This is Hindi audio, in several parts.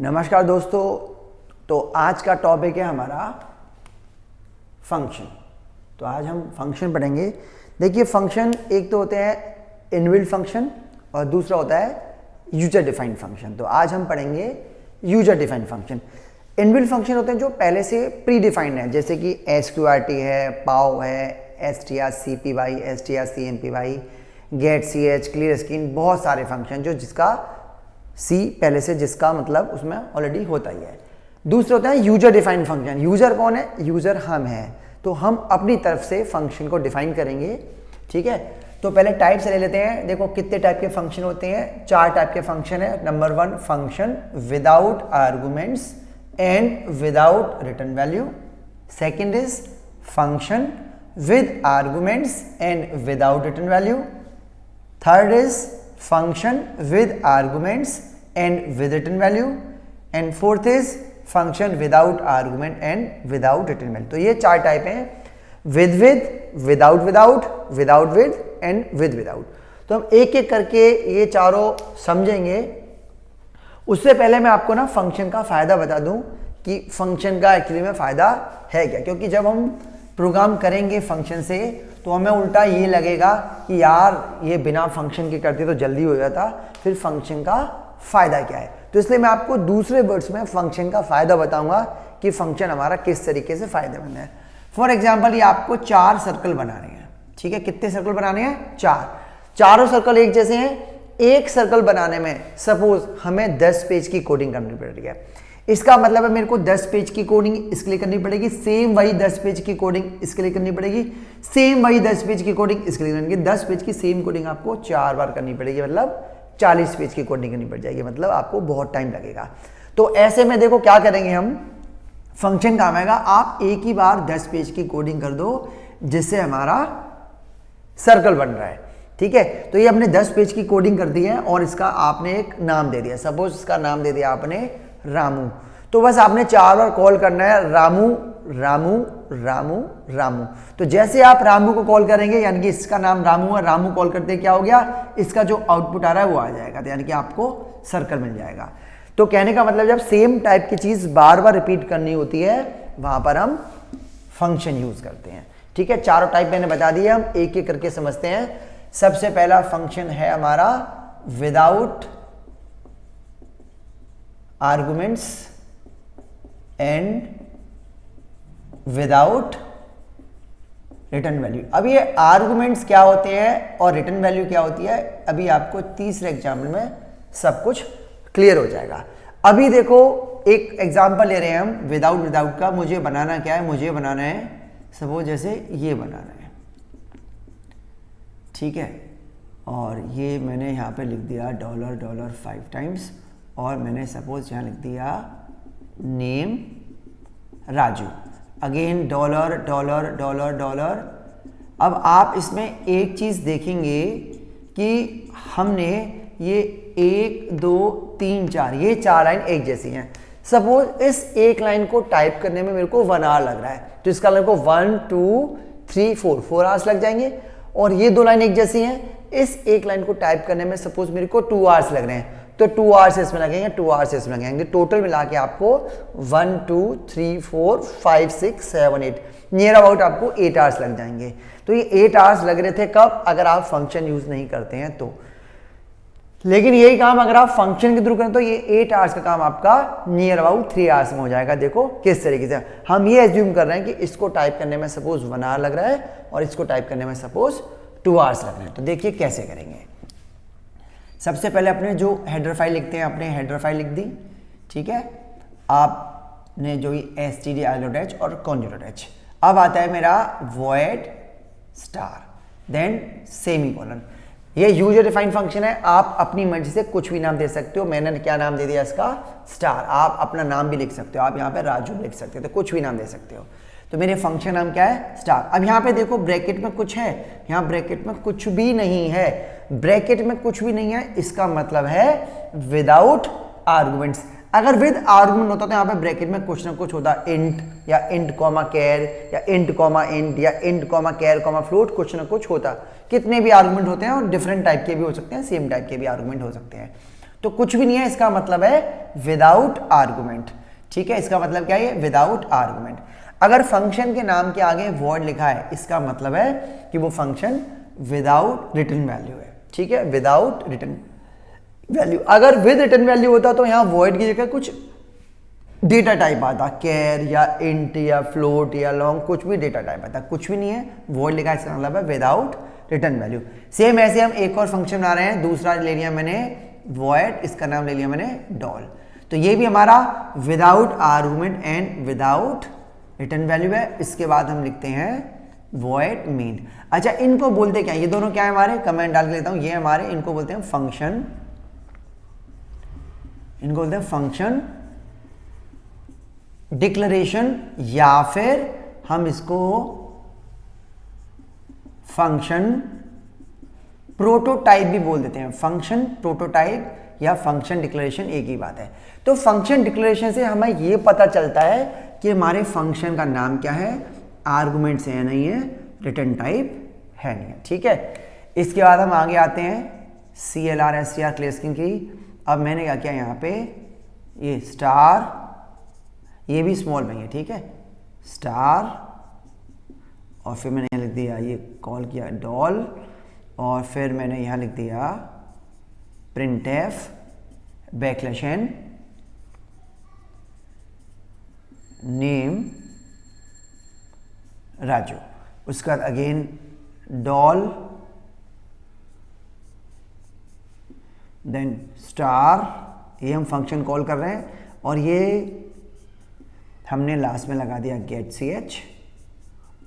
नमस्कार दोस्तों। तो आज का टॉपिक है हमारा फंक्शन। तो आज हम फंक्शन पढ़ेंगे। देखिए फंक्शन एक तो होते हैं इनबिल्ट फंक्शन और दूसरा होता है यूजर डिफाइंड फंक्शन। तो आज हम पढ़ेंगे user defined function. Inbuilt function होते हैं जो पहले से प्री डिफाइंड है, जैसे कि SQRT है, पाव है, strcpy, strcmpy, getch, clear screen, बहुत सारे फंक्शन जो जिसका सी पहले से जिसका मतलब उसमें ऑलरेडी होता ही है। दूसरा होता है यूजर डिफाइंड फंक्शन। यूजर कौन है? यूजर हम हैं, तो हम अपनी तरफ से फंक्शन को डिफाइन करेंगे। ठीक है, तो पहले टाइप से ले लेते हैं। देखो कितने टाइप के फंक्शन होते हैं, 4 टाइप के फंक्शन है। Number 1 function without arguments and without return value. Second is function with arguments and without return value. Third is function with arguments and with return value, and fourth is function without argument and without return value। तो ये 4 टाइप हैं, with, without, without with and with without। तो हम एक एक करके ये चारों समझेंगे। उससे पहले मैं आपको ना फंक्शन का फायदा बता दूं कि फंक्शन का एक्चुअली में फायदा है क्या, क्योंकि जब हम प्रोग्राम करेंगे फंक्शन से तो हमें उल्टा ये लगेगा कि यार ये बिना फंक्शन के करते तो जल्दी हो जाता, फिर फंक्शन का फायदा क्या है। तो इसलिए मैं आपको दूसरे वर्ड्स में फंक्शन का फायदा बताऊंगा कि फंक्शन हमारा किस तरीके से फायदेमंद है। फॉर एग्जांपल ये आपको 4 सर्कल बनाने हैं। ठीक है, कितने सर्कल बनाने हैं? 4। चारों सर्कल एक जैसे हैं। एक सर्कल बनाने में सपोज हमें 10 पेज की कोडिंग करनी पड़ रही है। इसका मतलब है मेरे को 10 पेज की कोडिंग इसके लिए करनी पड़ेगी, सेम वही 10 पेज की कोडिंग इसके लिए करनी पड़ेगी, सेम वही 10 पेज की कोडिंग इसके लिए करनी पड़ेगी। 10 पेज की सेम कोडिंग आपको 4 बार करनी पड़ेगी, मतलब 40 पेज की कोडिंग करनी पड़ जाएगी, मतलब आपको बहुत टाइम लगेगा। तो ऐसे में देखो क्या करेंगे हम, फंक्शन काम आएगा, आप एक ही बार 10 पेज की कोडिंग कर दो जिससे हमारा सर्कल बन रहा है। ठीक है, तो ये हमने 10 पेज की कोडिंग कर दी है और इसका आपने एक नाम दे दिया। सपोज इसका नाम दे दिया आपने रामू। तो बस आपने 4 बार कॉल करना है, रामू रामू रामू रामू। तो जैसे आप रामू को कॉल करेंगे, यानी कि इसका नाम रामू है, रामू कॉल करते क्या हो गया, इसका जो आउटपुट आ रहा है वो आ जाएगा, तो यानी कि आपको सर्कल मिल जाएगा। तो कहने का मतलब जब सेम टाइप की चीज बार बार रिपीट करनी होती है वहां पर हम फंक्शन यूज करते हैं। ठीक है, चारों टाइप मैंने बता दिए, हम एक एक करके समझते हैं। सबसे पहला फंक्शन है हमारा without arguments and without return value. अब ये आर्गुमेंट्स क्या होते हैं और रिटर्न वैल्यू क्या होती है, अभी आपको तीसरे एग्जाम्पल में सब कुछ क्लियर हो जाएगा। अभी देखो एक एग्जाम्पल ले रहे हैं हम विदाउट का। मुझे बनाना क्या है, मुझे बनाना है सपोज जैसे ये बनाना है। ठीक है, और ये मैंने यहाँ पे लिख दिया $$ 5 टाइम्स, और मैंने सपोज यहाँ लिख दिया नेम राजू, अगेन $$$$। अब आप इसमें एक चीज़ देखेंगे कि हमने ये 1 2 3 4 ये 4 लाइन एक जैसी हैं। सपोज इस एक लाइन को टाइप करने में मेरे को 1 आवर लग रहा है, तो इसका मेरे को 1 2 3 4 आवर्स लग जाएंगे। और ये 2 लाइन एक जैसी हैं, इस एक लाइन को टाइप करने में सपोज मेरे को 2 आवर्स लग रहे हैं, तो 2 आवर्स इसमें लगेंगे, 2 आवर्स इसमें लगेंगे। टोटल मिला के आपको 1 2 3 4 5 6 7 8 नियर अबाउट आपको 8 आवर्स लग जाएंगे। तो ये 8 आवर्स लग रहे थे कब, अगर आप फंक्शन यूज नहीं करते हैं तो। लेकिन यही काम अगर आप फंक्शन के थ्रू करें तो ये 8 आवर्स का काम आपका नियर अबाउट 3 आवर्स में हो जाएगा। देखो किस तरीके से हम ये एज्यूम कर रहे हैं कि इसको टाइप करने में सपोज 1 आवर लग रहा है और इसको टाइप करने में सपोज 2 आवर्स लग रहे हैं। तो देखिए कैसे करेंगे। सबसे पहले अपने जो हेडर फाइल लिखते हैं, अपने हेडर फाइल लिख दी। ठीक है, आपने जो std.h और conj.h। अब आता है मेरा void स्टार देन सेमीकोलन। ये यूजर डिफाइंड फंक्शन है, आप अपनी मर्जी से कुछ भी नाम दे सकते हो। मैंने क्या नाम दे दिया इसका, स्टार। आप अपना नाम भी लिख सकते हो, आप यहाँ पे राजू लिख सकते हो, तो कुछ भी नाम दे सकते हो। तो मेरे फंक्शन नाम क्या है, स्टार। अब यहाँ पे देखो ब्रैकेट में कुछ है, यहाँ ब्रैकेट में कुछ भी नहीं है। ब्रैकेट में कुछ भी नहीं है इसका मतलब है विदाउट आर्गुमेंट्स। अगर विद आर्गुमेंट होता तो यहाँ पे ब्रैकेट में कुछ ना कुछ होता, इंट या इंट कॉमा कैर या इंट कॉमा इंट या इंट कॉमा कैर कॉमा फ्लोट, कुछ ना कुछ होता। कितने भी आर्गुमेंट होते हैं और डिफरेंट टाइप के भी हो सकते हैं, सेम टाइप के भी आर्गुमेंट हो सकते हैं। तो कुछ भी नहीं है, इसका मतलब है विदाउट आर्गुमेंट। ठीक है, इसका मतलब क्या है, विदाउट आर्गुमेंट। अगर फंक्शन के नाम के आगे वॉइड लिखा है, इसका मतलब है कि वो फंक्शन विदाउट रिटर्न वैल्यू है। ठीक है, विदाउट रिटर्न वैल्यू। अगर विद रिटर्न वैल्यू होता तो यहां वॉइड की जगह कुछ डेटा टाइप आता, कैर या इंट या फ्लोट या लॉन्ग, कुछ भी डेटा टाइप आता। कुछ भी नहीं है, वॉइड लिखा है, इसका मतलब है विदाउट रिटर्न वैल्यू। सेम ऐसे हम एक और फंक्शन बना रहे हैं, दूसरा ले लिया मैंने वॉइड, इसका नाम ले लिया मैंने डॉल। तो ये भी हमारा without argument and without return value है। इसके बाद हम लिखते हैं वॉइड मेन। अच्छा, इनको बोलते क्या, ये दोनों क्या है हमारे, कमेंट डाल के लेता हूं, ये हमारे, इनको बोलते हैं फंक्शन, इनको बोलते हैं फंक्शन डिक्लेरेशन, या फिर हम इसको फंक्शन प्रोटोटाइप भी बोल देते हैं। फंक्शन प्रोटोटाइप या फंक्शन डिक्लेरेशन एक ही बात है। तो फंक्शन डिक्लेरेशन से हमें यह पता चलता है कि हमारे फंक्शन का नाम क्या है, आर्गुमेंट्स है नहीं है, रिटर्न टाइप है नहीं है। ठीक है, इसके बाद हम आगे आते हैं CLR STR क्लेस्किंग की। अब मैंने क्या किया, यहाँ पे ये स्टार, ये भी स्मॉल में है, ठीक है, स्टार, और फिर मैंने यहाँ लिख दिया, ये कॉल किया डॉल, और फिर मैंने यहाँ लिख दिया printf backslash n name Raju. उसके बाद अगेन डॉल, देन स्टार, ये हम फंक्शन कॉल कर रहे हैं, और ये हमने लास्ट में लगा दिया गेट ch,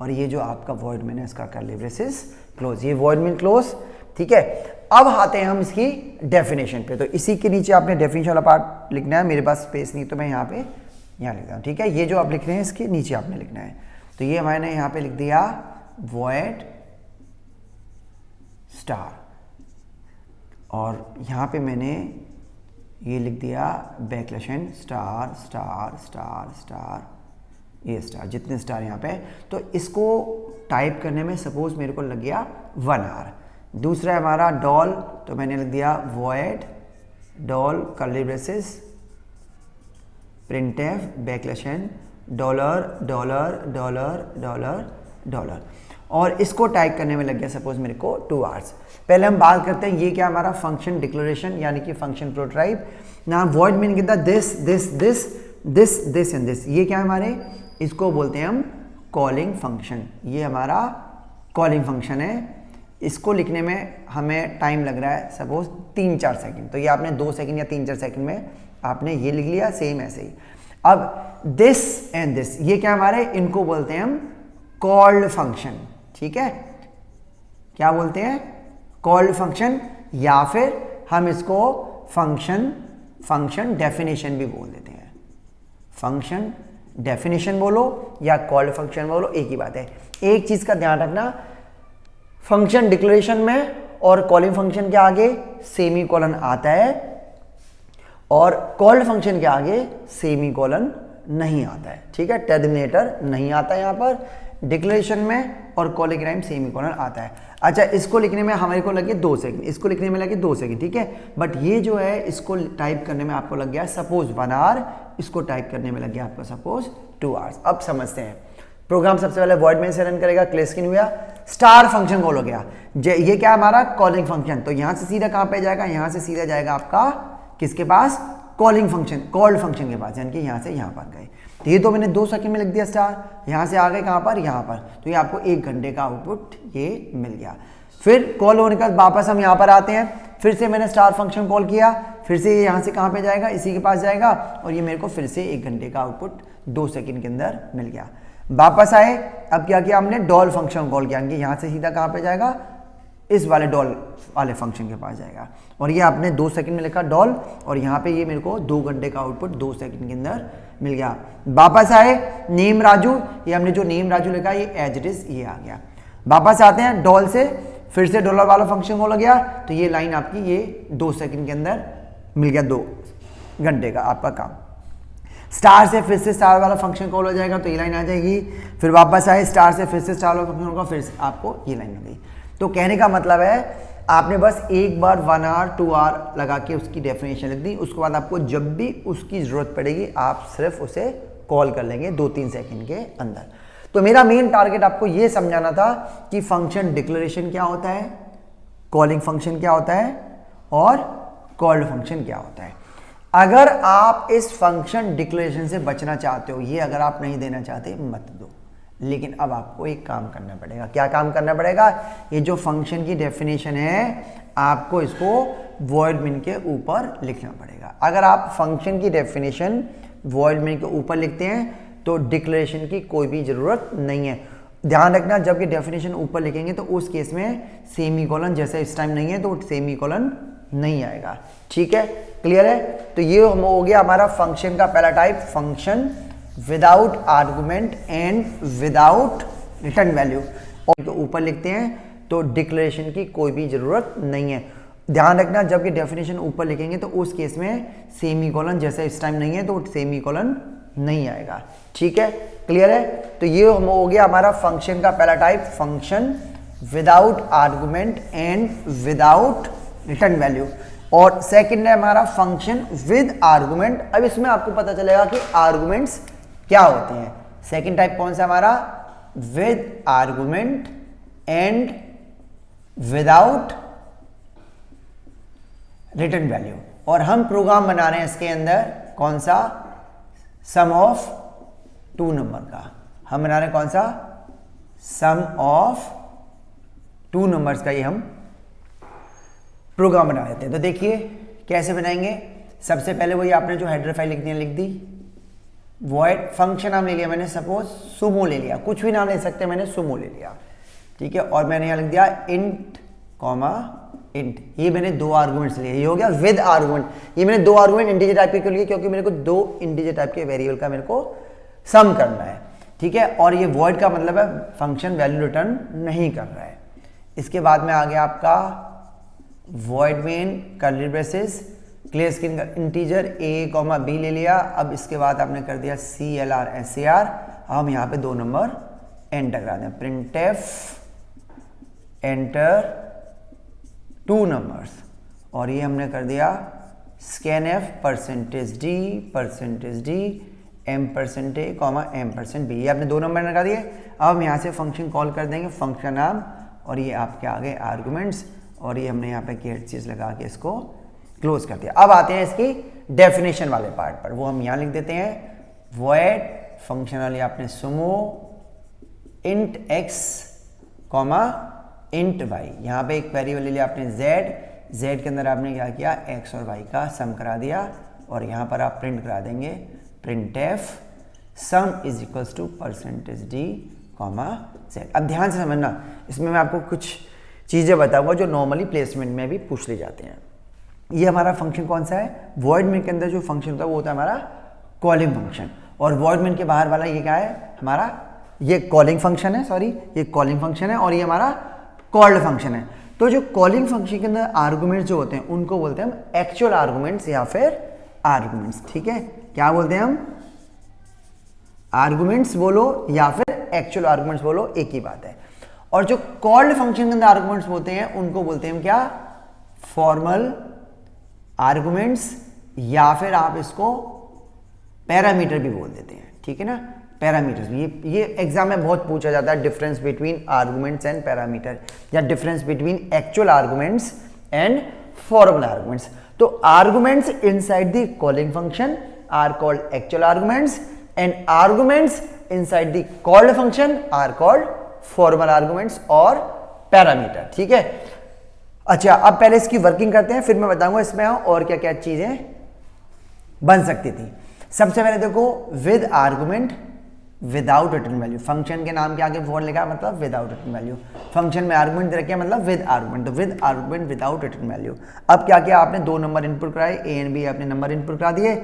और ये जो आपका वॉइड मैंने इसका कर लिया ब्रेसेस क्लोज, ये वॉइड मीन क्लोज। ठीक है, अब आते हैं हम इसकी डेफिनेशन पे। तो इसी के नीचे आपने डेफिनेशन वाला पार्ट लिखना है, मेरे पास स्पेस नहीं तो मैं यहाँ पे यहाँ लिखता हूँ। ठीक है, ये जो आप लिख रहे हैं इसके नीचे आपने लिखना है। तो ये मैंने यहाँ पे लिख दिया वॉइड स्टार, और यहाँ पे मैंने ये लिख दिया backslash n star star star star, ये स्टार, जितने स्टार यहाँ पे। तो इसको टाइप करने में सपोज मेरे को लग गया 1 आवर। दूसरा है हमारा डॉल, तो मैंने लिख दिया वॉइड डॉल curly braces printf backslash n dollar dollar dollar dollar dollar, और इसको टाइप करने में लग गया सपोज मेरे को 2 आवर्स। पहले हम बात करते हैं, ये क्या हमारा फंक्शन डिक्लेरेशन यानी कि फंक्शन प्रोटोटाइप। ना वॉइड मीन कितना, this this this this this and this, ये क्या है हमारे, इसको बोलते हैं हम कॉलिंग फंक्शन। ये हमारा कॉलिंग फंक्शन है। इसको लिखने में हमें टाइम लग रहा है सपोज 3-4 सेकंड, तो ये आपने 2 सेकंड या 3-4 सेकंड में आपने ये लिख लिया, सेम ऐसे ही। अब दिस एंड दिस, ये क्या हमारे, इनको बोलते हैं हम कॉल्ड फंक्शन। ठीक है, क्या बोलते हैं, कॉल्ड फंक्शन, या फिर हम इसको फंक्शन डेफिनेशन भी बोल देते हैं। फंक्शन डेफिनेशन बोलो या कॉल्ड फंक्शन बोलो, एक ही बात है। एक चीज का ध्यान रखना, फंक्शन डिक्लेरेशन में और कॉलिंग फंक्शन के आगे सेमी कॉलन आता है, और कॉल्ड फंक्शन के आगे सेमी कॉलन नहीं आता है। ठीक है, टर्मिनेटर नहीं आता यहाँ पर डिक्लेरेशन में, और कॉलिंग टाइम सेमी कॉलन आता है। अच्छा, इसको लिखने में हमारे को लगे 2 सेकंड, इसको लिखने में लगे 2 सेकंड। ठीक है, बट ये जो है इसको टाइप करने में आपको लग गया सपोज 1 आवर, इसको टाइप करने में लग गया आपको सपोज 2 आवर्स। अब समझते हैं, प्रोग्राम सबसे पहले वॉइड मेन से रन करेगा, क्लेस्किन हुआ, स्टार फंक्शन कॉल हो गया। ये क्या हमारा कॉलिंग फंक्शन, तो यहां से सीधा कहां पे जाएगा, यहां से सीधा जाएगा आपका किसके पास, कॉलिंग फंक्शन, कॉल्ड फंक्शन के पास, यानी कि यहां से यहां पर गए। तो ये तो मैंने 2 सेकंड में लिख दिया स्टार, यहां से आ गए कहां पर, यहां पर, तो ये आपको 1 घंटे का आउटपुट ये मिल गया। फिर कॉल होने का वापस हम यहां पर आते हैं, फिर से मैंने स्टार फंक्शन कॉल किया, फिर से ये यहां से कहां पे जाएगा, इसी के पास जाएगा, और ये मेरे को फिर से 1 घंटे का आउटपुट 2 सेकंड के अंदर मिल गया। वापस आए, अब क्या किया हमने, डॉल फंक्शन कॉल किया, यानी कि यहां से सीधा कहां पे जाएगा, इस वाले डॉल वाले फंक्शन के पास जाएगा, और ये आपने 2 सेकंड में लिखा डॉल, और यहाँ पे ये मेरे को 2 घंटे का आउटपुट 2 सेकंड के अंदर मिल गया। वापस आए, नेम राजू, ये हमने जो नेम राजू लिखा ये एज इट इज ये आ गया। वापस आते हैं डॉल से, फिर से डॉलर वाला फंक्शन कॉल हो गया, तो ये लाइन आपकी ये 2 सेकंड के अंदर मिल गया, 2 घंटे का आपका काम। स्टार से फिर से स्टार वाला फंक्शन कॉल हो जाएगा, तो ये लाइन आ जाएगी। फिर वापस आए, स्टार से फिर से स्टार वाला फंक्शन होगा, फिर आपको ये लाइन हो गई। तो कहने का मतलब है आपने बस एक बार 1 आवर 2 आवर लगा के उसकी डेफिनेशन लिख दी, उसके बाद आपको जब भी उसकी ज़रूरत पड़ेगी आप सिर्फ उसे कॉल कर लेंगे 2-3 सेकंड के अंदर। तो मेरा मेन टारगेट आपको ये समझाना था कि फंक्शन डिक्लेरेशन क्या होता है, कॉलिंग फंक्शन क्या होता है और कॉल्ड फंक्शन क्या होता है। अगर आप इस फंक्शन डिक्लेरेशन से बचना चाहते हो, ये अगर आप नहीं देना चाहते मत दो, लेकिन अब आपको एक काम करना पड़ेगा। क्या काम करना पड़ेगा? ये जो फंक्शन की डेफिनेशन है आपको इसको वॉइड मेन के ऊपर लिखना पड़ेगा। अगर आप फंक्शन की डेफिनेशन वॉइड मेन के ऊपर लिखते हैं तो डिक्लेरेशन की कोई भी ज़रूरत नहीं है। ध्यान रखना, जब ये डेफिनेशन ऊपर लिखेंगे तो उस केस में सेमीकोलन, जैसे इस टाइम नहीं है तो सेमीकोलन नहीं आएगा। ठीक है, क्लियर है? तो ये हो गया हमारा फंक्शन का पहला type, function without argument and without return value. और तो ऊपर लिखते हैं तो डिक्लेरेशन की कोई भी ज़रूरत नहीं है। ध्यान रखना, जब ये डेफिनेशन ऊपर लिखेंगे तो उस केस में सेमीकोलन, जैसे इस टाइम नहीं है तो सेमीकोलन नहीं आएगा। ठीक है, क्लियर है? तो ये हो गया हमारा फंक्शन का पहला type, function without argument and without return value. और सेकंड है हमारा फंक्शन विद आर्गुमेंट। अब इसमें आपको पता चलेगा कि आर्गुमेंट्स क्या होते हैं। सेकंड टाइप कौन सा हमारा? With argument and without return value. और हम प्रोग्राम बना रहे हैं इसके अंदर कौन सा? सम ऑफ 2 नंबर का। हम बना रहे हैं कौन सा? सम ऑफ 2 नंबर्स का ये हम प्रोग्राम बना लेते हैं। तो देखिए कैसे बनाएंगे। सबसे पहले वही आपने जो हेडर फाइल लिखनी है लिख दी। वॉइड फंक्शन नाम ले लिया मैंने, सपोज सुमो ले लिया, कुछ भी नाम ले सकते हैं, मैंने सुमो ले लिया। ठीक है, और मैंने यहाँ लिख दिया इंट कॉमा इंट। ये मैंने 2 आर्गुमेंट्स लिए, ये हो गया विद आर्गुमेंट। ये मैंने 2 आर्गुमेंट इंटीजर टाइप के क्यों लिए? क्योंकि मेरे को 2 इंटीजर टाइप के वेरिएबल का मेरे को सम करना है। ठीक है, और ये वॉइड का मतलब है फंक्शन वैल्यू रिटर्न नहीं कर रहा है। इसके बाद में आ गया आपका void main curly braces, clear screen का इंटीजर a कॉमा b ले लिया। अब इसके बाद आपने कर दिया CLR SAR। हम यहाँ पे 2 नंबर एंटर करा दें, प्रिंटफ एंटर 2 नंबर्स। और ये हमने कर दिया scanf %d %d %a, %b। ये आपने 2 नंबर लगा दिए। अब हम यहाँ से फंक्शन कॉल कर देंगे, फंक्शन नाम, और ये आपके आ गए आर्गुमेंट्स। और ये हमने यहाँ पे केट चीज लगा के इसको क्लोज कर दिया। अब आते हैं इसकी डेफिनेशन वाले पार्ट पर, वो हम यहाँ लिख देते हैं वॉइड फंक्शनल, आपने Sumo int x comma int y। यहाँ पे एक वेरिएबल ले लिया आपने z के अंदर आपने क्या किया? x और y का सम करा दिया। और यहाँ पर आप प्रिंट करा देंगे printf sum is equals to %d comma z। अब ध्यान से समझना, इसमें मैं आपको कुछ चीज़ें बताऊंगा जो नॉर्मली प्लेसमेंट में भी पूछ ले जाते हैं। ये हमारा फंक्शन कौन सा है? वॉइड मेन के अंदर जो फंक्शन होता है वो होता है हमारा कॉलिंग फंक्शन। और वॉइड मेन के बाहर वाला ये क्या है? हमारा ये कॉलिंग फंक्शन है, सॉरी ये कॉलिंग फंक्शन है, और ये हमारा कॉल्ड फंक्शन है। तो जो कॉलिंग फंक्शन के अंदर आर्गुमेंट्स जो होते हैं उनको बोलते हैं हम एक्चुअल आर्गुमेंट्स या फिर आर्गुमेंट्स। ठीक है, क्या बोलते हैं हम? आर्गुमेंट्स बोलो या फिर एक्चुअल आर्गुमेंट्स बोलो, एक ही बात है। और जो कॉल्ड फंक्शन के अंदर आर्गुमेंट्स होते हैं उनको बोलते हैं हम क्या? फॉर्मल आर्गुमेंट्स, या फिर आप इसको पैरामीटर भी बोल देते हैं। ठीक है ना, पैरामीटर्स। ये एग्जाम में बहुत पूछा जाता है, difference between arguments and parameter, या difference between actual arguments and formal arguments. तो arguments inside the calling function are called actual arguments, and arguments inside the called function are called formal arguments और पैरामीटर। ठीक है, अच्छा अब पहले इसकी वर्किंग करते हैं, फिर मैं बताऊंगा इसमें और क्या क्या चीजें बन सकती थी। सबसे पहले देखो with argument without return value. Function के नाम के आगे फॉर लिखा मतलब विदाउट रिटर्न वैल्यू। फंक्शन में आर्गुमेंट दे रखे मतलब विद आर्गुमेंट, तो with argument without return value. अब क्या किया आपने? 2 नंबर इनपुट कराए, ए एंड बी आपने नंबर इनपुट करा दिए।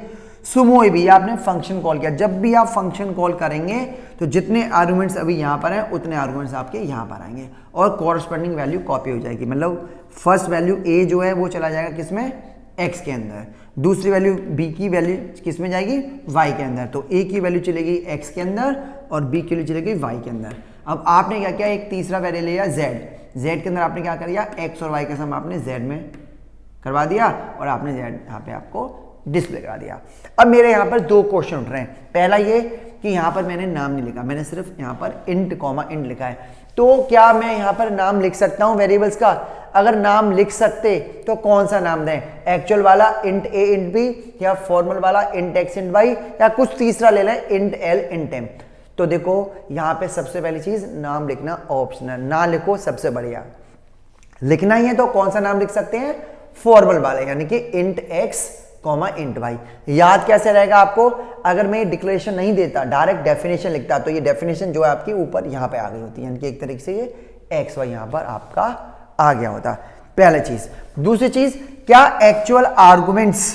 सुमो भी आपने फंक्शन कॉल किया। जब भी आप फंक्शन कॉल करेंगे तो जितने आर्गुमेंट्स अभी यहाँ पर हैं उतने आर्गुमेंट्स आपके यहाँ पर आएंगे और कॉरस्पॉन्डिंग वैल्यू कॉपी हो जाएगी। मतलब फर्स्ट वैल्यू ए जो है वो चला जाएगा किसमें? एक्स के अंदर। दूसरी वैल्यू बी की वैल्यू किस में जाएगी? वाई के अंदर। तो ए की वैल्यू चलेगी एक्स के अंदर और बी की वैल्यू चलेगी वाई के अंदर। अब आपने क्या किया, एक तीसरा वेरिएबल लिया z के अंदर आपने क्या कर दिया, x और y का सम आपने z में करवा दिया और आपने z यहाँ पे आपको डिस्प्ले करा दिया। अब मेरे यहाँ पर दो क्वेश्चन उठ रहे हैं। पहला ये कि यहाँ पर मैंने नाम नहीं लिखा, मैंने सिर्फ यहाँ पर int कॉमा int लिखा है, तो क्या मैं यहाँ पर नाम लिख सकता हूँ वेरिएबल्स का? अगर नाम लिख सकते तो कौन सा नाम दें, एक्चुअल वाला int a int b, या फॉर्मल वाला int x int y, या कुछ तीसरा ले लें int l int m? तो देखो यहाँ पे सबसे पहली चीज नाम लिखना ऑप्शनल, ना लिखो सबसे बढ़िया। लिखना ही है तो कौन सा नाम लिख सकते हैं, फॉर्मल वाले, यानी कि int x comma int y। याद कैसे रहेगा आपको, अगर मैं डिक्लेरेशन नहीं देता, डायरेक्ट डेफिनेशन लिखता, तो ये डेफिनेशन जो है आपकी ऊपर यहाँ पे आ गई होती है, यानी कि एक तरीके से ये x y यहाँ पर आपका आ गया होता। पहली चीज। दूसरी चीज, क्या एक्चुअल आर्गुमेंट्स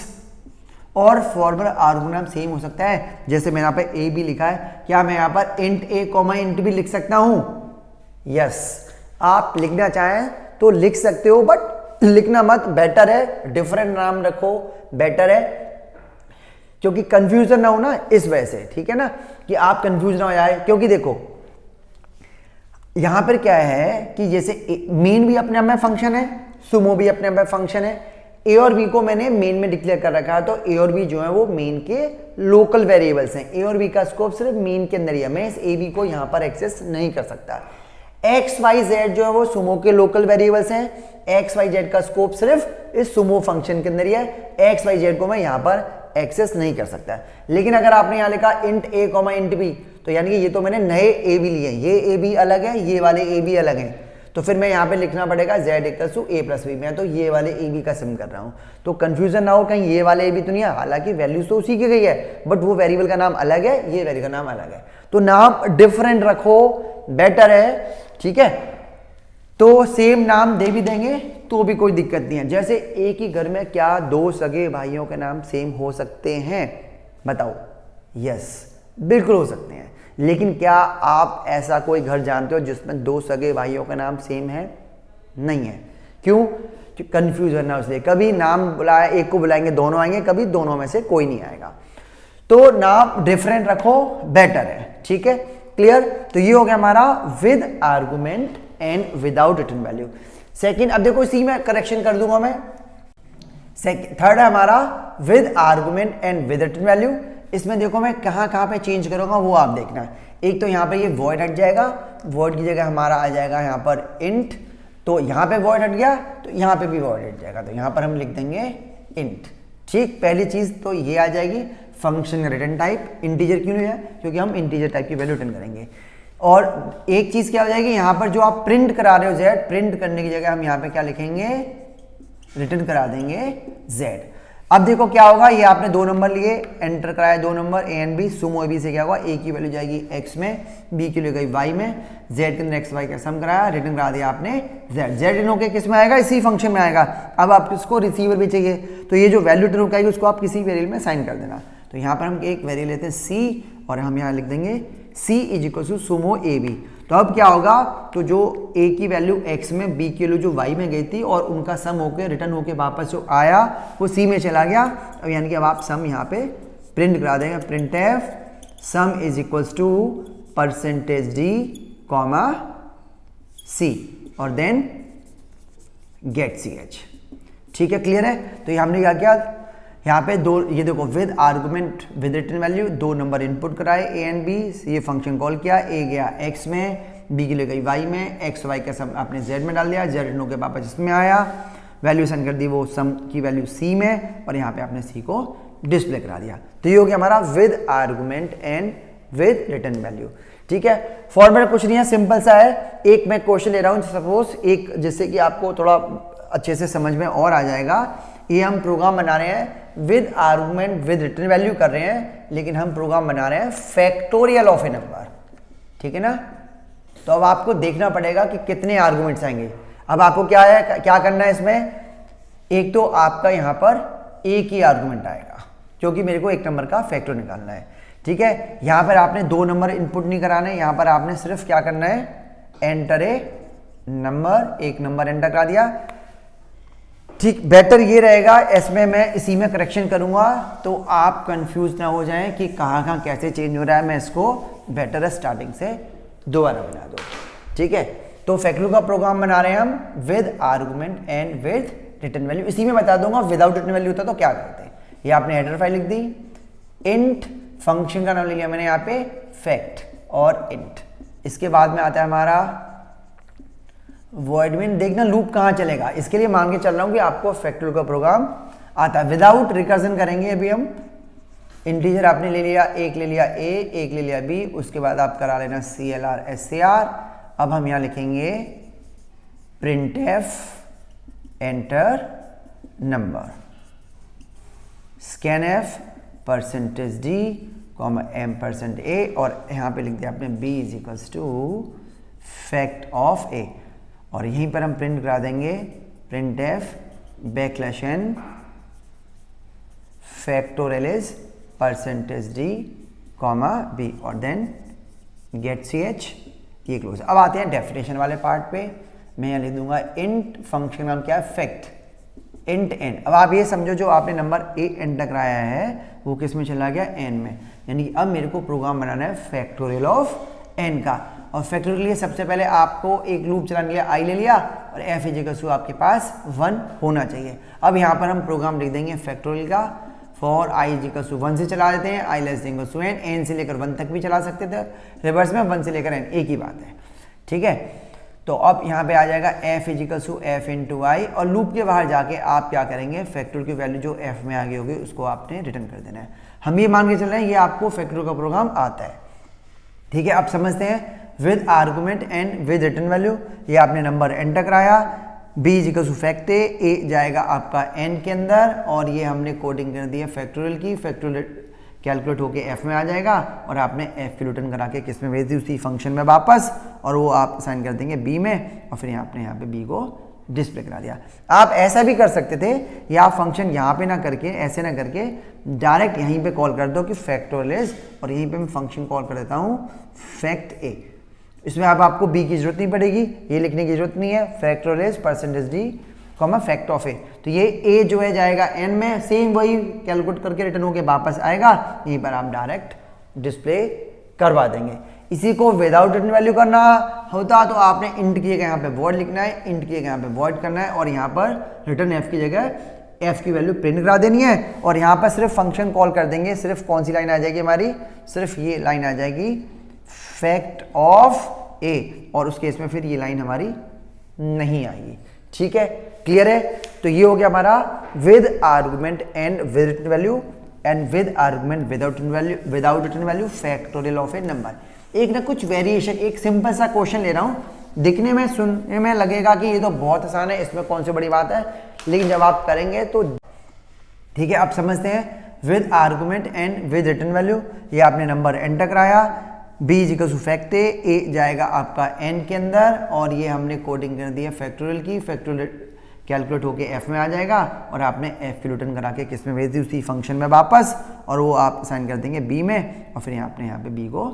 और फॉर्मल आर्गुमेंट सेम हो सकता है? जैसे मैंने यहाँ पे a b लिखा है, क्या मैं यहाँ पर int a comma int b लिख सकता हूं? यस, आप लिखना चाहें तो लिख सकते हो, बट लिखना मत, बेटर है डिफरेंट नाम रखो, बेटर है, क्योंकि कंफ्यूजन ना हो ना इस वजह से, ठीक है ना, कि आप कंफ्यूज ना हो जाए। क्योंकि देखो यहां पर क्या है कि जैसे मेन भी अपने आप में फंक्शन है, सुमो भी अपने आप में फंक्शन है, ए और बी को मैंने मेन में डिक्लेयर कर रखा है, तो ए और बी जो है वो मेन के लोकल वेरिएबल्स हैं। ए और बी का स्कोप सिर्फ मेन के अंदर ही है, मैं इस ए बी को यहां पर एक्सेस नहीं कर सकता। एक्स वाई जेड जो है वो सुमो के लोकल वेरिएबल्स हैं, एक्स वाई जेड का स्कोप सिर्फ इस सुमो फंक्शन के अंदर ही है, एक्स वाई जेड को मैं यहां पर एक्सेस नहीं कर सकता। लेकिन अगर आपने यहां लिखा int a comma int b, तो यानी कि ये तो मैंने नए ए बी लिए, ये ए बी अलग है, ये वाले ए बी अलग हैं, तो फिर मैं यहाँ पे लिखना पड़ेगा z equal to a plus b. मैं तो ये वाले ए बी का सम कर रहा हूँ, तो कंफ्यूजन ना हो कहीं ये वाले ए बी तो नहीं है, हालांकि वैल्यूज तो उसी की गई है, बट वो वेरिएबल का नाम अलग है, ये वेरिएबल का नाम अलग है, तो नाम डिफरेंट रखो, बेटर है, ठीक है। तो सेम नाम दे भी देंगे तो भी कोई दिक्कत नहीं है। जैसे एक ही घर में क्या दो सगे भाइयों के नाम सेम हो सकते हैं, बताओ? यस, बिल्कुल हो सकते हैं। लेकिन क्या आप ऐसा कोई घर जानते हो जिसमें दो सगे भाइयों का नाम सेम है? नहीं है। क्यों? कंफ्यूजन ना, उसलिए कभी नाम बुलाया, एक को बुलाएंगे दोनों आएंगे, कभी दोनों में से कोई नहीं आएगा। तो नाम डिफरेंट रखो, बेटर है, ठीक है, क्लियर। तो ये हो गया हमारा with argument and without return value. Second, अब देखो इसी में करेक्शन कर दूंगा मैं। थर्ड है हमारा with argument and with return value. इसमें देखो मैं कहां पे चेंज करूंगा वो आप देखना। एक तो यहां पे ये वॉइड हट जाएगा, वॉइड की जगह हमारा आ जाएगा यहां पर इंट, तो यहां पे वॉइड हट गया तो यहां पे भी वॉइड हट जाएगा, तो यहां पर हम लिख देंगे इंट, ठीक। पहली चीज तो ये आ जाएगी, फंक्शन रिटर्न टाइप इंटीजर क्यों नहीं है, क्योंकि हम इंटीजर टाइप की वैल्यू रिटर्न करेंगे। और एक चीज क्या हो जाएगी, यहां पर जो आप प्रिंट करा रहे हो जेड, प्रिंट करने की जगह हम यहां पे क्या लिखेंगे, रिटर्न करा देंगे जेड। अब देखो क्या होगा, ये आपने दो नंबर लिए, एंटर कराया दो number a and b, sum of A b से क्या होगा, ए की वैल्यू जाएगी एक्स में, बी की वैल्यू गई वाई में, जेड के अंदर एक्स वाई का सम कराया, रिटर्न करा दिया आपने जेड। जेड इन होकर किस में आएगा, इसी फंक्शन में आएगा। अब आपको इसको रिसीवर भी चाहिए, तो ये जो वैल्यू रिटर्न होकर आएगी उसको आप किसी वेरिएबल में साइन कर देना। तो यहाँ पर हम एक वेरिएबल लेते हैं सी, और हम यहाँ लिख देंगे C is equal to sum of A B. तो अब क्या होगा, तो जो a की वैल्यू x में, b की वैल्यू जो y में गई थी, और उनका सम होके रिटर्न होके वापस जो आया वो c में चला गया। अब यानी कि अब आप सम यहाँ पे प्रिंट करा देंगे, print f sum is equals to percentage d comma c, और देन गेट ch, ठीक है, क्लियर है। तो ये हमने क्या किया, यहाँ पे दो, ये देखो with argument with return value, दो नंबर इनपुट कराए ए एंड बी, ये फंक्शन कॉल किया, ए गया x में, b की ले गई y में, x y का सम आपने z में डाल दिया, z रिटर्न के वापस इसमें आया, वैल्यू सेंड कर दी वो सम की वैल्यू c में, और यहाँ पे आपने c को डिस्प्ले करा दिया। तो ये हो गया हमारा with argument and with return value, ठीक है। फॉर्मेट कुछ नहीं है, सिंपल सा है। एक मैं क्वेश्चन ले रहा हूँ सपोज, एक जिससे कि आपको थोड़ा अच्छे से समझ में और आ जाएगा। ये हम प्रोग्राम बना रहे हैं with argument with return value कर रहे हैं, लेकिन हम प्रोग्राम बना रहे हैं फैक्टोरियल ऑफ ए नंबर, ठीक है ना। तो अब आपको देखना पड़ेगा कि कितने आर्गुमेंट्स आएंगे। अब आपको क्या है, क्या करना है इसमें, एक तो आपका यहाँ पर एक ही आर्गुमेंट आएगा, क्योंकि मेरे को एक नंबर का फैक्टर निकालना है, ठीक है। यहाँ पर आपने दो नंबर इनपुट नहीं कराना है, यहाँ पर आपने सिर्फ क्या करना है, एंटर ए नंबर, एक नंबर एंटर करा दिया, ठीक। बेटर ये रहेगा, इसमें मैं इसी में करेक्शन करूंगा, तो आप कंफ्यूज ना हो जाएं कि कहाँ कैसे चेंज हो रहा है। मैं इसको बेटर है स्टार्टिंग से दोबारा बना दो। ठीक है, तो फैक्टोरियल का प्रोग्राम बना रहे हैं हम with argument and with return value. इसी में बता दूंगा विदाउट रिटर्न वैल्यू होता तो क्या करते हैं। ये आपने हेडर फाइल लिख दी, इंट फंक्शन का नाम ले लिया मैंने यहाँ पे फैक्ट और इंट। इसके बाद में आता है हमारा वॉइड मेन। देखना लूप कहाँ चलेगा, इसके लिए मान के चल रहा हूँ कि आपको फैक्टोरियल का प्रोग्राम आता है। विदाउट रिकर्जन करेंगे अभी हम। इंटीजर आपने ले लिया, एक ले लिया a, एक ले लिया b, उसके बाद आप करा लेना CLR SCR। अब हम यहाँ लिखेंगे printf enter number, scanf %d, $m%a, और यहाँ पे लिख दिया आपने b is equals to fact of a, और यहीं पर हम प्रिंट करा देंगे printf backslash n factorial is %d, b, और देन गेट ch, ये क्लोज। अब आते हैं डेफिनेशन वाले पार्ट पे। मैं यहाँ लिख दूंगा इंट फंक्शन नाम क्या है फैक्ट इंट n। अब आप ये समझो जो आपने नंबर a एंटर कराया है वो किस में चला गया n में, यानी कि अब मेरे को प्रोग्राम बनाना है फैक्टोरियल ऑफ n का। और फैक्टोरियल के लिए सबसे पहले आपको एक लूप चलाने के लिए i ले लिया और f इज इक्वल टू आपके पास 1 होना चाहिए। अब यहाँ पर हम प्रोग्राम लिख देंगे फैक्टोरियल का for i is equal to 1 से चला देते हैं, i less equal to n, n से लेकर 1 तक भी चला सकते थे, रिवर्स में 1 से लेकर n एक ही बात है। ठीक है, तो अब यहाँ पे आ जाएगा f is equal to f into i, और लूप के बाहर जाके आप क्या करेंगे फैक्टोरियल की वैल्यू जो f में आ गई होगी उसको आपने रिटर्न कर देना है। हम ये मान के चल रहे हैं ये आपको फैक्टोरियल का प्रोग्राम आता है। ठीक है, अब समझते हैं with argument and with return value. ये आपने नंबर एंटर कराया, b is equal to fact a जाएगा आपका n के अंदर, और ये हमने कोडिंग कर दी है फैक्टोरियल की, फैक्टोरियल कैलकुलेट होके f में आ जाएगा, और आपने f की रिटर्न करा के किस में भेज दी उसी फंक्शन में वापस, और वो आप असाइन कर देंगे b में, और फिर आपने यहाँ पे b को डिस्प्ले करा दिया। आप ऐसा भी कर सकते थे, या आप फंक्शन यहाँ पे ना करके ऐसे ना करके डायरेक्ट यहीं पे कॉल कर दो कि फैक्टोरियल इज, और यहीं पे मैं फंक्शन कॉल कर देता हूँ फैक्ट a। इसमें अब आपको b की जरूरत नहीं पड़ेगी, ये लिखने की जरूरत नहीं है, factorial is %d, fact of a। तो ये a जो है जाएगा n में, सेम वही कैलकुलेट करके रिटर्न होके वापस आएगा, यहीं पर आप डायरेक्ट डिस्प्ले करवा देंगे। इसी को विदाउट रिटर्न वैल्यू करना होता तो आपने इंट की जगह यहाँ पे वॉइड लिखना है, इंट की जगह यहाँ पे वॉइड करना है, और यहाँ पर रिटर्न f की जगह f की वैल्यू प्रिंट करा देनी है, और यहाँ पर सिर्फ फंक्शन कॉल कर देंगे। सिर्फ कौन सी लाइन आ जाएगी हमारी, सिर्फ ये लाइन आ जाएगी फैक्ट ऑफ a, और उस केस में फिर ये लाइन हमारी नहीं आएगी। ठीक है, क्लियर है। तो ये हो गया हमारा with argument and with return value, and with argument without return value factorial of A number. एक ना कुछ वेरिएशन, एक सिंपल सा क्वेश्चन ले रहा हूँ, दिखने में सुनने में लगेगा कि ये तो बहुत आसान है, इसमें कौन सी बड़ी बात है, लेकिन जब आप करेंगे तो ठीक है। आप समझते हैं with argument and with return value. ये आपने नंबर एंटर कराया, b is equal to fact a जाएगा आपका n के अंदर, और ये हमने कोडिंग कर दी है फैक्टोरियल की, फैक्टोरियल कैलकुलेट होके f में आ जाएगा, और आपने f की रिटर्न करा के किस में भेज दी उसी फंक्शन में वापस, और वो आप असाइन कर देंगे b में, और फिर आपने यहाँ पे b को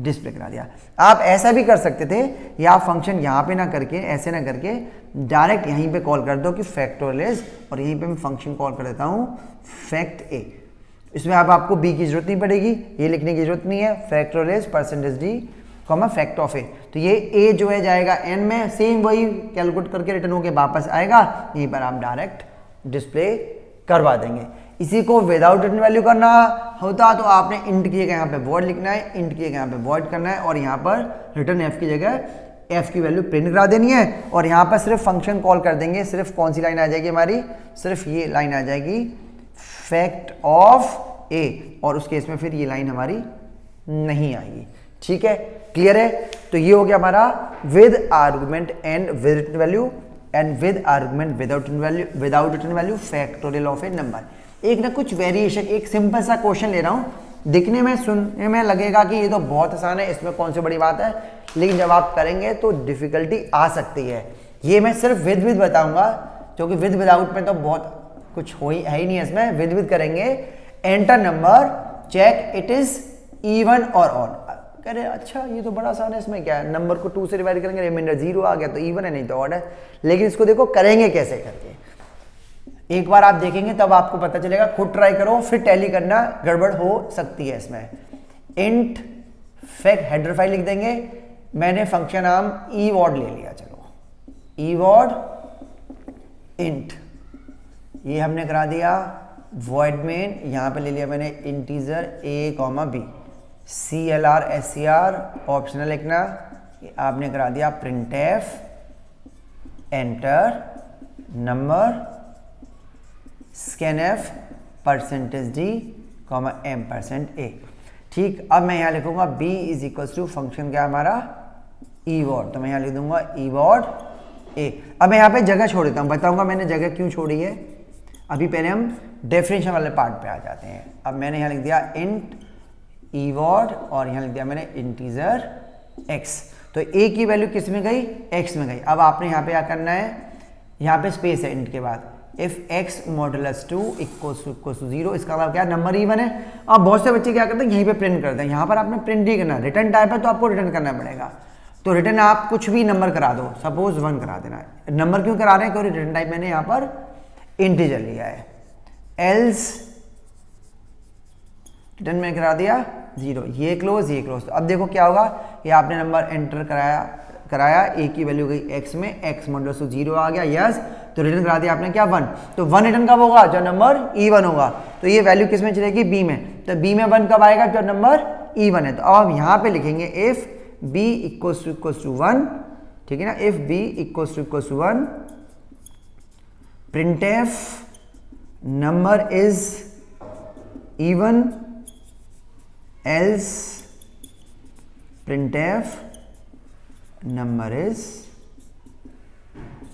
डिस्प्ले करा दिया। आप ऐसा भी कर सकते थे, या आप फंक्शन यहाँ पे ना करके ऐसे ना करके डायरेक्ट यहीं पे कॉल कर दो कि फैक्टोरियल इज, और यहीं पे मैं फंक्शन कॉल कर देता हूँ फैक्ट a। इसमें अब आपको b की जरूरत नहीं पड़ेगी, ये लिखने की जरूरत नहीं है, factorial is %d, fact of a। तो ये a जो है जाएगा n में, सेम वही कैलकुलेट करके रिटर्न होके वापस आएगा, यहीं पर आप डायरेक्ट डिस्प्ले करवा देंगे। इसी को विदाउट रिटर्न वैल्यू करना होता तो आपने इंट की जगह यहाँ पे वॉइड लिखना है, इंट की जगह यहाँ पे वॉइड करना है, और यहाँ पर रिटर्न f की जगह f की वैल्यू प्रिंट करा देनी है, और यहाँ पर सिर्फ फंक्शन कॉल कर देंगे। सिर्फ कौन सी लाइन आ जाएगी हमारी, सिर्फ ये लाइन आ जाएगी फैक्ट ऑफ a, और उस केस में फिर ये लाइन हमारी नहीं आएगी। ठीक है, क्लियर है। तो ये हो गया हमारा with argument and with return value, and with argument without return value factorial of A number. एक ना कुछ वेरिएशन, एक सिंपल सा क्वेश्चन ले रहा हूँ, दिखने में सुनने में लगेगा कि ये तो बहुत आसान है, इसमें कौन सी बड़ी बात है, लेकिन जब आप करेंगे तो डिफिकल्टी आ सकती है। ये मैं सिर्फ विद बताऊंगा, क्योंकि विद विदाउट में तो बहुत कुछ है ही नहीं है इसमें। विद करेंगे, enter number, check it is even और ऑड। कह रहे अच्छा ये तो बड़ा आसान है, इसमें क्या है, नंबर को 2 से डिवाइड करेंगे, रिमाइंडर 0 आ गया तो इवन है, नहीं तो ऑड है। लेकिन इसको देखो करेंगे कैसे करके, एक बार आप देखेंगे तब आपको पता चलेगा, खुद ट्राई करो, फिर टैली करना, गड़बड़ हो सकती है इसमें। इंट फैक्ट हेडर फाइल लिख देंगे, मैंने फंक्शन नाम ईवॉड ले लिया, चलो ईवॉड इंट, ये हमने करा दिया वॉइड मेन, यहां पे ले लिया मैंने integer a comma b, CLR SCR optional लिखना, आपने करा दिया print f enter number scanf %d comma m%a। ठीक, अब मैं यहां लिखूंगा b is equals to function क्या हमारा ईवॉड, तो मैं यहां लिख दूंगा ईवॉड a। अब मैं यहां पे जगह छोड़ देता हूं, बताऊंगा मैंने जगह क्यों छोड़ी है। अभी पहले हम डेफिनेशन वाले पार्ट पे आ जाते हैं। अब मैंने यहां लिख दिया इंट ईवॉड और यहां लिख दिया मैंने इंटीजर x, तो a की वैल्यू किस में गई, x में गई। अब आपने यहां पे क्या करना है, यहां पे स्पेस है इंट के बाद, if x modulus 2 equals to 0, इसका मतलब क्या नंबर इवन है। अब बहुत से बच्चे क्या करते हैं यहीं पे प्रिंट करते हैं, यहां पर आपने प्रिंट ही करना है, रिटर्न टाइप है तो आपको रिटर्न करना पड़ेगा। तो रिटर्न आप कुछ भी नंबर करा दो, सपोज 1 करा देना है। नंबर क्यों करा रहे हैं, क्योंकि रिटर्न टाइप मैंने यहां पर इंटीजर लिया है। एल्स रिटर्न में करा दिया 0, ये क्लोज ये क्लोज। तो अब देखो क्या होगा, ये आपने नंबर एंटर कराया a की वैल्यू गई x में, x मॉडुलस 0 आ गया, यस। तो रिटर्न करा दिया आपने क्या 1, तो 1 रिटर्न कब होगा, जब नंबर इवन होगा। तो ये वैल्यू किस में चलेगी, b में, तो b में 1 कब आएगा, जब नंबर इवन है। तो अब हम यहां पे लिखेंगे इफ b इक्वल्स टू 1, ठीक है ना, if b equals to 1 printf number is even else printf number is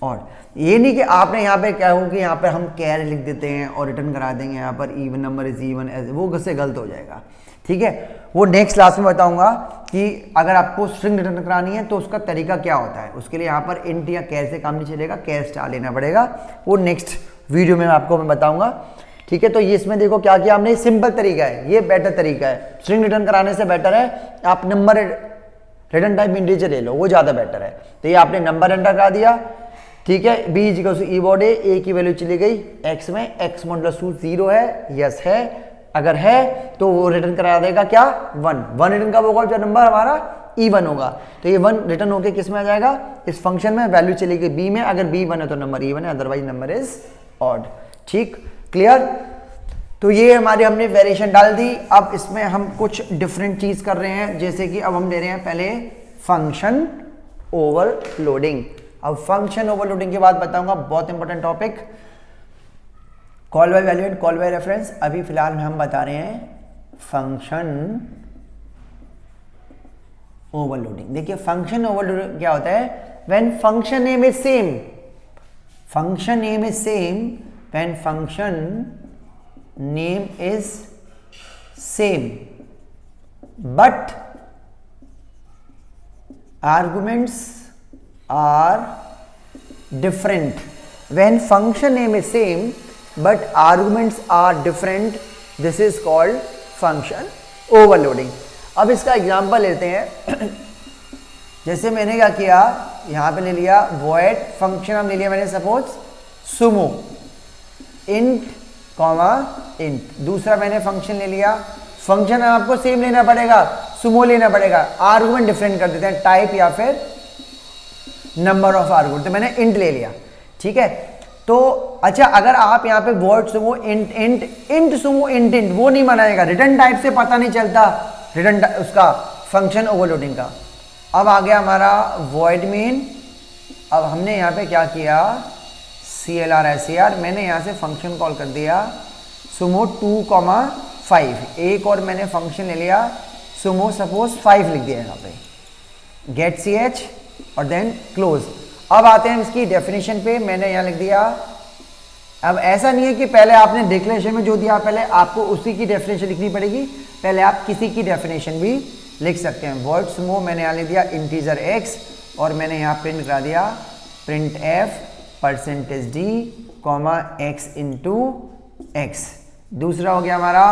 odd। ये नहीं कि आपने यहाँ पे क्या हो कि यहाँ पे हम कैर लिख देते हैं और रिटर्न करा देंगे यहाँ पर इवन नंबर इज इवन, वो से गलत हो जाएगा, ठीक है। वो नेक्स्ट क्लास में बताऊंगा कि अगर आपको स्ट्रिंग रिटर्न करानी है तो उसका तरीका क्या होता है। उसके लिए यहाँ पर इंट या कैर से काम नहीं चलेगा, कैर स्टार लेना पड़ेगा, वो नेक्स्ट वीडियो में आपको मैं बताऊंगा, ठीक है। तो ये इसमें देखो क्या किया हमने, सिंपल तरीका है, ये बेटर तरीका है। स्ट्रिंग रिटर्न कराने से बेटर है आप नंबर रिटर्न टाइप इंटीजर ले लो, वो ज़्यादा बेटर है। तो ये आपने नंबर एंटर करा दिया, ठीक है। b इक्वल्स टू ईवॉड a की वैल्यू चली गई x में, x मॉडुलस 0 है, यस है, अगर है तो वो रिटर्न करा देगा क्या 1 रिटर्न कब होगा, जब नंबर हमारा इवन होगा। तो ये 1 रिटर्न होके किस में आ जाएगा, इस फंक्शन में, वैल्यू चली गई b में, अगर b 1 है तो नंबर इवन है, अदरवाइज नंबर इज ऑड। ठीक, क्लियर। तो ये हमारे हमने वेरिएशन डाल दी। अब इसमें हम कुछ डिफरेंट चीज कर रहे हैं, जैसे कि अब हम ले रहे हैं पहले फंक्शन ओवरलोडिंग। अब फंक्शन ओवरलोडिंग के बाद बताऊंगा बहुत important topic, call by value and call by reference. अभी फिलहाल में हम बता रहे हैं फंक्शन ओवरलोडिंग। देखिए फंक्शन ओवरलोडिंग क्या होता है, when function name is same, function name is same, when function name is same but arguments are different। when function name is same but arguments are different, this is called function overloading। अब इसका एग्जांपल लेते हैं जैसे मैंने क्या किया, यहां पे ले लिया void फंक्शन, हम ले लिया मैंने suppose sumo int comma int, दूसरा मैंने फंक्शन ले लिया, फंक्शन आपको सेम लेना पड़ेगा, sumo लेना पड़ेगा, आर्गुमेंट डिफरेंट कर देते हैं, टाइप या फिर नंबर ऑफ आर्गुमेंट, तो मैंने इंट ले लिया, ठीक है। तो अच्छा, अगर आप यहाँ पे void Sumo int int int Sumo int int, वो नहीं बनाएगा, रिटर्न टाइप से पता नहीं चलता रिटर्न उसका फंक्शन ओवरलोडिंग का। अब आ गया हमारा वॉइड मेन। अब हमने यहाँ पे क्या किया, CLR SCR, मैंने यहाँ से फंक्शन कॉल कर दिया सुमो 2,5, एक और मैंने फंक्शन ले लिया सुमो सपोज 5 लिख दिया यहाँ पे, गेट ch और देन क्लोज। अब आते हैं इसकी डेफिनेशन पे, मैंने यहां लिख दिया। अब ऐसा नहीं है कि पहले आपने डिक्लेरेशन में जो दिया पहले आपको उसी की डेफिनेशन लिखनी पड़ेगी, पहले आप किसी की डेफिनेशन भी लिख सकते हैं। वर्ड सुमो मैंने यहां लिख दिया इंटीजर x और मैंने यहां प्रिंट करा दिया print f %d comma x into x। दूसरा हो गया हमारा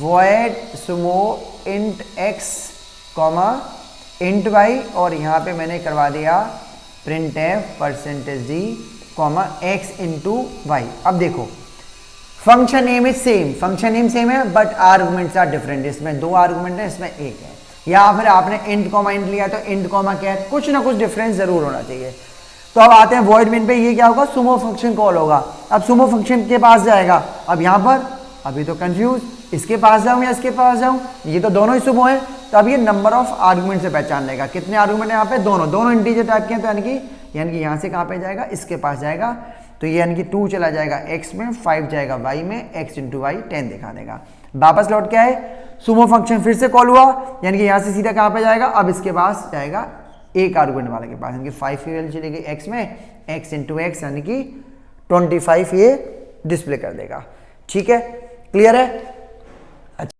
void Sumo int x comma int y और यहाँ पे मैंने करवा दिया print F %d comma x into y। अब देखो function name is same, function name same है बट आर्गुमेंट्स आर डिफरेंट, इसमें 2 आर्गुमेंट है, इसमें 1 है। या फिर आपने इंट कॉमा इंट लिया तो इंट कॉमा क्या है, कुछ ना कुछ डिफरेंस जरूर होना चाहिए। तो अब आते हैं वॉइड मेन पे, ये क्या होगा, सुमो फंक्शन कॉल होगा। अब सुमो फंक्शन के पास जाएगा, अब यहाँ पर अभी तो कंफ्यूज, इसके पास जाऊँ या इसके पास जाऊँ, ये तो दोनों ही सुमो है। तो अब ये नंबर ऑफ आर्गुमेंट से पहचान लेगा, कितने आर्गुमेंट है यहाँ पे, दोनों इंटीजर टाइप के हैं। तो यानी कि यहाँ से कहाँ पे जाएगा, इसके पास जाएगा। तो ये यानी कि 2 चला जाएगा x में, 5 जाएगा y में, x इंटू वाई 10 दिखा देगा। वापस लौट क्या है, सुमो फंक्शन फिर से कॉल हुआ, यानी कि यहाँ से सीधा कहाँ पे जाएगा, अब इसके पास जाएगा एक आर्गुमेंट वाले के पास, यानी कि 5 की वैल्यू चलेगी x में, x इंटू एक्स यानी कि 25 ये डिस्प्ले कर देगा। ठीक है, क्लियर है।